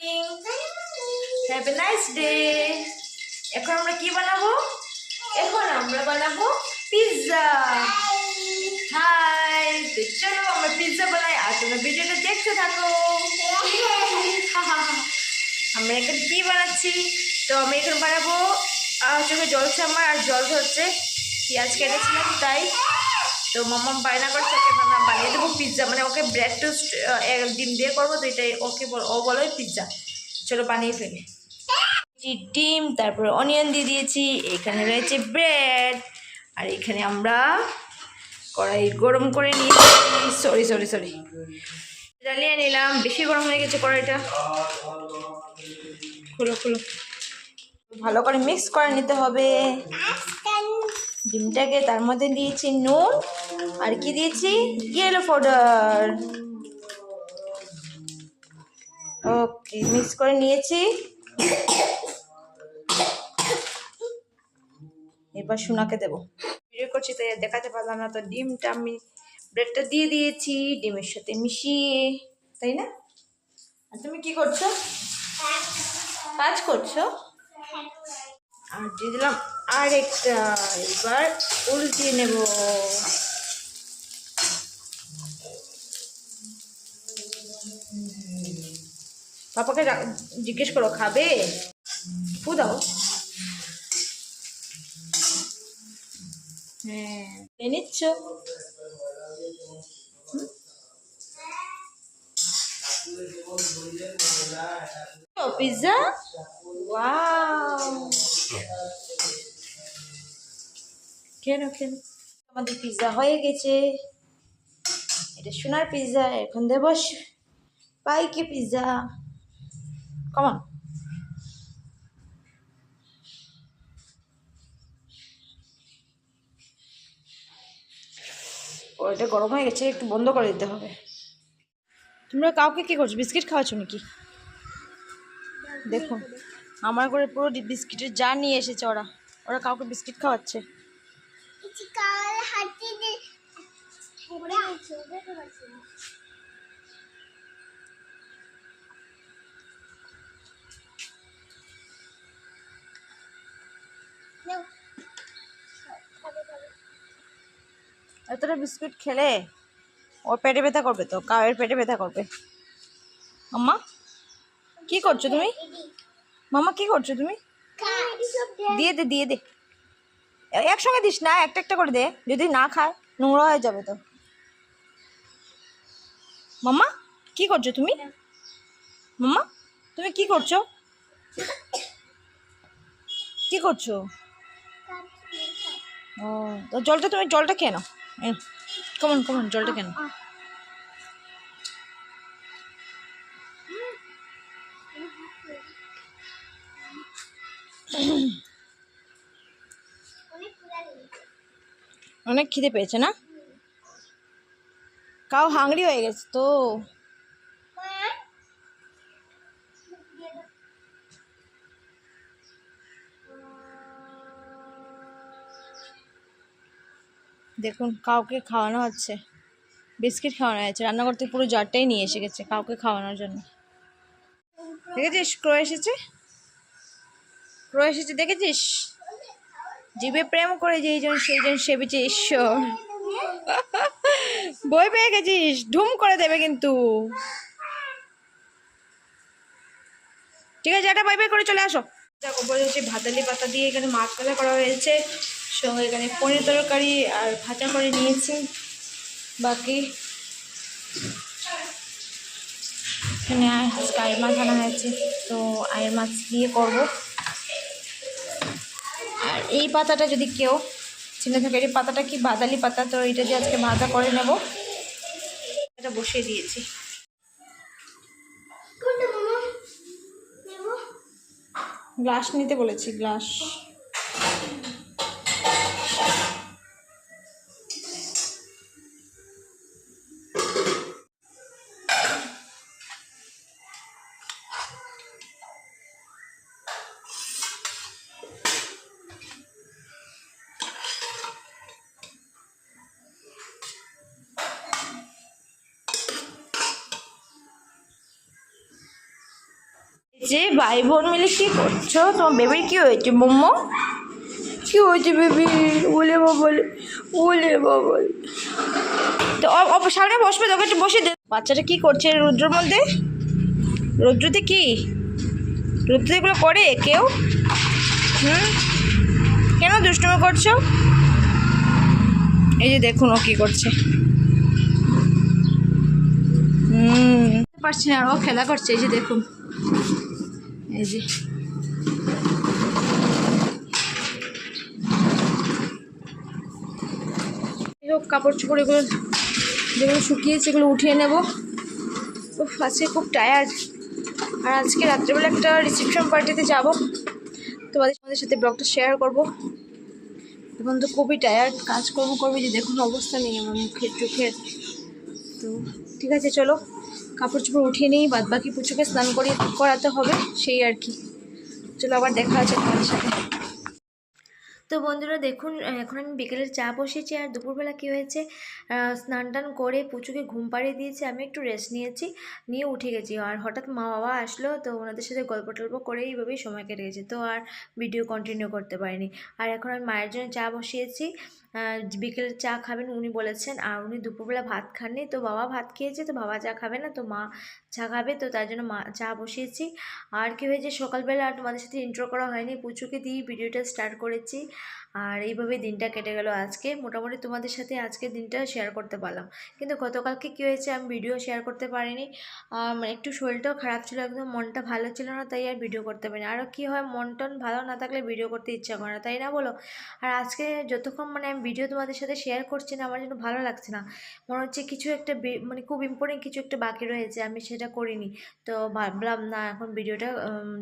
Have a nice day. এখন আমরা কি বানাবো? এখন আমরা বানাবো পিৎজা। হাই, তো চলো আমরা পিৎজা বানাই আর তোমরা ভিডিওটা দেখতে থাকো। আমরা এখন কি বানাচ্ছি? তো আমি এখন বানাবো চোখে জলছে আমার আর জল ধরছে, পেঁয়াজ কেটেছিলাম তাই। তো মাম্মা বায়না করছে ওকে বানিয়ে দেবো পিৎজা, মানে ওকে ব্রেড টোস্ট ডিম দিয়ে করবো, তো এটাই ওকে ও বলোই পিৎজা। চলো বানিয়ে ফেলি। ডিম, তারপরে অনিয়ন দিয়ে দিয়েছি, এখানে রয়েছে ব্রেড, আর এখানে আমরা কড়াই গরম করে নিয়েছি। সরি জ্বালিয়ে নিলাম, বেশি গরম হয়ে গেছে কড়াইটা। খুলো ভালো করে মিক্স করে নিতে হবে ডিমটাকে। তার মধ্যে দিয়েছি নুন আর কি দিয়েছি ইয়েলো পাউডার। ওকে, মিক্স করে নিয়েছি। এবার সোনাকে দেবো। ভিডিও করছি তাই দেখাতে পারলাম না, তো ডিমটা আমি ব্রেডটা দিয়ে দিয়েছি ডিমের সাথে মিশিয়ে, তাই না? আর তুমি কি করছো? কাজ করছো? আর দিয়ে দিলাম আরেকটা, এবার উল্টিয়ে নেব। পাপাকে জিজ্ঞেস করো খাবে, ফু দাও। হ্যাঁ, নিচ্ছ পিৎজা। ওয়াও, কেন আমাদের পিৎজা হয়ে গেছে। এটা সোনার পিৎজা। এখন দেবো পাইকে পিৎজা। কমন, ওটা গরম হয়ে গেছে, একটু বন্ধ করে দিতে হবে। তোমরা কাউকে কি করছো? বিস্কিট খাওয়াচ্ছ নাকি? দেখুন আমার ঘরে পুরো বিস্কিটের জার নিয়ে এসেছে ওরা কাউকে বিস্কিট খাওয়াচ্ছে। এতটা বিস্কুট খেলে ওর পেটে ব্যথা করবে, তো কাউয়ের পেটে ব্যথা করবে। মাম্মা কি করছো তুমি? মাম্মা কি করছো তুমি? দিয়ে দে একসঙ্গে দিস না, একটা একটা করে দে, যদি না খায় নোংরা হয়ে যাবে তো। মাম্মা কি করছো তুমি? মাম্মা তুমি কি করছো? কি করছো? ও, তো তুমি জলটা খেয়ে নাও। কমন জলটা খেয়ে নাও। অনেক খিদে পেয়েছে না? কাউ হাংরি হয়ে গেছে তো। দেখুন কাউকে খাওয়ানো হচ্ছে, বিস্কিট খাওয়ানো হয়েছে, রান্না করতে পুরো জারটাই নিয়ে এসে গেছে কাউকে খাওয়ানোর জন্য। দেখেছিস ক্রো এসেছে দেখেছিস? জীবে প্রেম করে যেইজন সেইজন সেবিছে ঈশ্বর। বই পেয়ে গেছিস, ধুম করে দেবে কিন্তু। ঠিক আছে, একটা বাই করে চলে আসো। দেখো বলেছি ভাতালি পাতা দিয়ে এখানে মাছ ভাজা করা হয়েছে, সঙ্গে এখানে পনির তরকারি আর ভাজা করে নিয়েছি। বাকি এখানে আয়ের মাছ আনা হয়েছে, তো আয়ের মাছ দিয়ে করব। আর এই পাতাটা যদি কেউ চিনে থাকে, এই পাতাটা কি বাদালি পাতা, তো এটা দিয়ে আজকে ভাজা করে নেব। এটা বসিয়ে দিয়েছি। গ্লাস নিতে বলেছি, গ্লাস। যে ভাই বোন মিলে কি করছো? তোমার বেবির কি হয়েছে মোমো? কি হয়েছে বেবি? ওলে বাবলে, ওলে বাবল। তো সামনে বসবে, তোকে একটু বসে দে। বাচ্চাটা কি করছে রৌদ্রের মধ্যে? রৌদ্রতে কি রৌদ্রতে এগুলো করে কেউ? কেন দুষ্টুমি করছো? এই যে দেখুন ও কি করছে। পারছি না, ও খেলা করছে। এই যে দেখুন, এই যে কাপড় চোপড় এগুলো যেগুলো শুকিয়েছে এগুলো উঠিয়ে নেব। আজকে খুব টায়ার্ড, আর আজকে রাত্রেবেলা একটা রিসেপশন পার্টিতে যাব, তোমাদের সাথে ব্লগটা শেয়ার করব। এখন তো খুবই টায়ার্ড, কাজকর্ম করবে যে দেখুন অবস্থা নেই আমার মুখের চোখের। তো ঠিক আছে, চলো কাপড় চোপড় উঠিয়ে নিই, বাদ বাকি পুচুকে স্নান করাতে হবে, সেই আর কি। চলো আবার দেখা আছে তোমাদের সাথে। তো বন্ধুরা দেখুন, এখন আমি বিকেলের চা বসেছি, আর দুপুরবেলা কী হয়েছে, স্নান টান করে পুচুকে ঘুম পাড়িয়ে দিয়েছি, আমি একটু রেস্ট নিয়েছি, নিয়ে উঠে গেছি। আর হঠাৎ মা বাবা আসলো, তো ওনাদের সাথে গল্প টল্প করে এইভাবেই সময় কেটে গেছে, তো আর ভিডিও কন্টিনিউ করতে পারিনি। আর এখন আমি মায়ের জন্য চা বসিয়েছি, বিকেলের চা খাবেন উনি বলেছেন, আর উনি দুপুরবেলা ভাত খাননি, তো বাবা ভাত খেয়েছে, তো বাবা চা খাবে না, তো মা চা খাবে, তো তার জন্য মা চা বসিয়েছি। আর কী হয়েছে, সকালবেলা আর তোমাদের সাথে ইন্ট্রো করা হয়নি, পুচুকে দিয়েই ভিডিওটা স্টার্ট করেছি। আর এইভাবে দিনটা কেটে গেল আজকে, মোটামুটি তোমাদের সাথে আজকে দিনটা শেয়ার করতে পারলাম। কিন্তু গতকালকে কী হয়েছে আমি ভিডিও শেয়ার করতে পারিনি, একটু শরীরটাও খারাপ ছিল, একদম মনটা ভালো ছিল না, তাই আর ভিডিও করতে পারিনি। আরও কী হয়, মন টন ভালো না থাকলে ভিডিও করতে ইচ্ছা করে না, তাই না বলো? আর আজকে যতক্ষণ মানে আমি ভিডিও তোমাদের সাথে শেয়ার করছি না, আমার জন্য ভালো লাগছে না, মনে হচ্ছে কিছু একটা মানে খুব ইম্পর্টেন্ট কিছু একটা বাকি রয়েছে, আমি সেটা করিনি। তো ভাবলাম না, এখন ভিডিওটা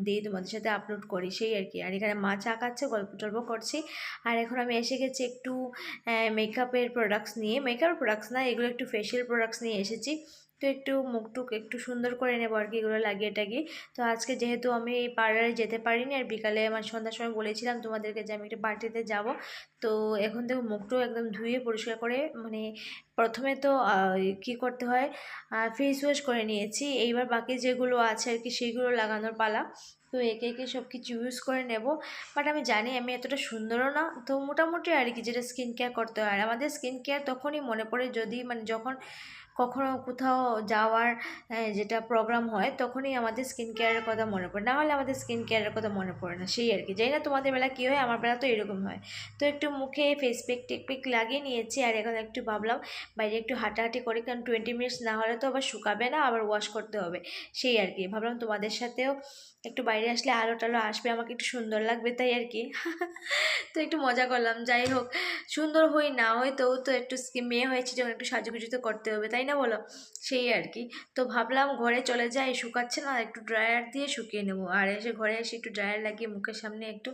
দিয়ে তোমাদের সাথে আপলোড করি, সেই আর কি। আর এখানে মা চা খাচ্ছে, গল্প টল্প করছি। আর এখন আমি এসে গেছি একটু মেকআপের প্রোডাক্টস নিয়ে, মেকআপ প্রোডাক্টস না এগুলো, একটু ফেশিয়াল প্রোডাক্টস নিয়ে এসেছি। তো একটু মুখটুক একটু সুন্দর করে নেবো আর কি, এগুলো লাগিয়ে টাগিয়ে। তো আজকে যেহেতু আমি এই পার্লারে যেতে পারিনি, আর বিকালে আমার সন্ধ্যার সময় বলেছিলাম তোমাদেরকে যে আমি একটা পার্টিতে যাব, তো এখন থেকে মুখটাও একদম ধুয়ে পরিষ্কার করে, মানে প্রথমে তো কি করতে হয়, ফেস ওয়াশ করে নিয়েছি, এইবার বাকি যেগুলো আছে আর কি সেইগুলো লাগানোর পালা। তো একে একে সব কিছু ইউজ করে নেব। বাট আমি জানি আমি এতটা সুন্দরও না, তো মোটামুটি আর কি, যেটা স্কিন কেয়ার করতে হয়। আর আমাদের স্কিন কেয়ার তখনই মনে পড়ে যদি মানে যখন কখনো কোথাও যাওয়ার যেটা প্রোগ্রাম হয়, তখনই আমাদের স্কিন কেয়ারের কথা মনে পড়ে, না হলে আমাদের স্কিন কেয়ারের কথা মনে পড়ে না, সেই আর কি। জানি না তোমাদের বেলা কী হয়, আমার বেলা তো এরকম হয়। তো একটু মুখে ফেস প্যাক টেকপ্যাক লাগিয়ে নিয়েছি, আর এখন একটু ভাবলাম বাইরে একটু হাঁটাহাঁটি করি, কারণ 20 মিনিটস না হলে তো আবার শুকাবে না, আবার ওয়াশ করতে হবে, সেই আর কি। ভাবলাম তোমাদের সাথেও একটু বাইরে আসলে আলো টালো আসবে, আমাকে একটু সুন্দর লাগবে, তাই আর কি। তো একটু মজা করলাম, যাই হোক সুন্দর হই না হই তো একটু মেয়ে হয়েছে যখন একটু সাজুগুজু তো করতে হবে, তাই না বলো, সেই আর কি। তো ভাবলাম ঘরে চলে যাই, শুকাচ্ছে না, একটু ড্রায়ার দিয়ে শুকিয়ে নেবো। আর এসে ঘরে এসে একটু ড্রায়ার লাগিয়ে মুখের সামনে একটু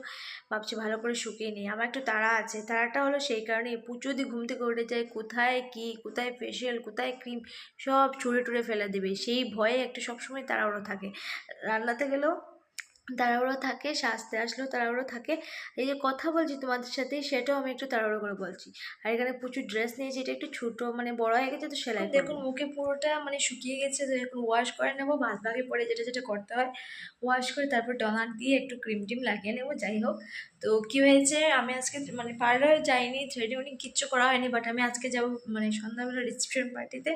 ভাবছি ভালো করে শুকিয়ে নিই। আমার একটু তাড়া আছে, তাড়াটা হলো সেই কারণে পুজো দিয়ে ঘুম থেকে উঠে যায়, কোথায় কি, কোথায় ফেশিয়াল, কোথায় ক্রিম, সব ছুঁড়ে টুড়ে ফেলে দেবে, সেই ভয়ে একটু সবসময় তাড়াহুড়ো থাকে। রান্নাতে গেলেও তাড়াহুড়ো থাকে, সাজতে আসলেও তাড়াহুড়ো থাকে, এই যে কথা বলছি তোমাদের সাথে সেটাও আমি একটু তাড়াহুড়ো করে বলছি। আর এখানে প্রচুর ড্রেস নিয়েছি, এটা একটু ছোটো মানে বড় হয়ে গেছে, তো সেলাই দেখুন মুখে পুরোটা মানে শুকিয়ে গেছে, তো এখন ওয়াশ করে নেবো, বাদ বাকি পরে যেটা যেটা করতে হয় ওয়াশ করে তারপর টনার দিয়ে একটু ক্রিম টিম লাগিয়ে নেবো, যাই হোক। তো কী হয়েছে, আমি আজকে মানে পার্লারে যাইনি, থ্রেডিং কিচ্ছু করা হয়নি, বাট আমি আজকে যাবো মানে সন্ধ্যাবেলা রিসেপশন পার্টিতে,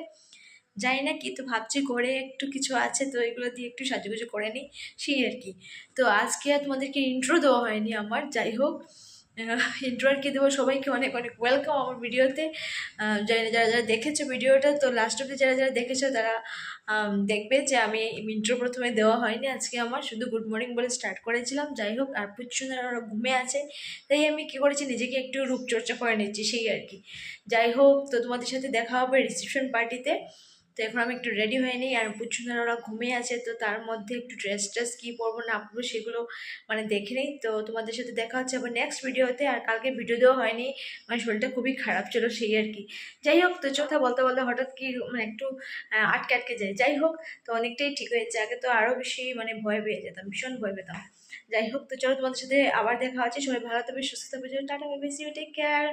যাই না কি, তো ভাবছি করে একটু কিছু আছে, তো এগুলো দিয়ে একটু সাজুগুজু করে নিই, সেই আর কি। তো আজকে আর তোমাদেরকে ইন্ট্রো দেওয়া হয়নি আমার, যাই হোক ইন্ট্রো আর কি দেবো। সবাইকে অনেক অনেক ওয়েলকাম আমার ভিডিওতে। যারা যারা দেখেছো ভিডিওটা, তো লাস্ট অব্দি যারা যারা দেখেছো তারা দেখবে যে আমি ইন্ট্রো প্রথমে দেওয়া হয়নি আজকে, আমার শুধু গুড মর্নিং বলে স্টার্ট করেছিলাম, যাই হোক। আর পুচ্ছুনারা ওরা ঘুমে আছে, তাই আমি কী করেছি নিজেকে একটু রূপচর্চা করে নিচ্ছি, সেই আর কি। যাই হোক, তো তোমাদের সাথে দেখা হবে রিসেপশন পার্টিতে। তো এখন আমি একটু রেডি হয়ে নিই, আর পুচ্ছুনারা ওরা ঘুমিয়ে আছে, তো তার মধ্যে একটু ড্রেস ট্রেস কী পরবো না পরবো সেগুলো মানে দেখে নিই। তো তোমাদের সাথে দেখা হচ্ছে আবার নেক্সট ভিডিওতে। আর কালকে ভিডিও দেওয়া হয়নি, মানে শরীরটা খুবই খারাপ ছিল, সেই আর কি। যাই হোক, তো কথা বলতে বলতে হঠাৎ কি মানে একটু আটকে আটকে যায়, যাই হোক। তো অনেকটাই ঠিক হয়েছে, আগে তো আরও বেশি মানে ভয় পেয়ে যেতাম, ভীষণ ভয় পেতাম। যাই হোক, তো চলো তোমাদের সাথে আবার দেখা হচ্ছে, সবাই ভালো থাকবে, সুস্থ থাকবে, ta ta, bye bye, see you, take care.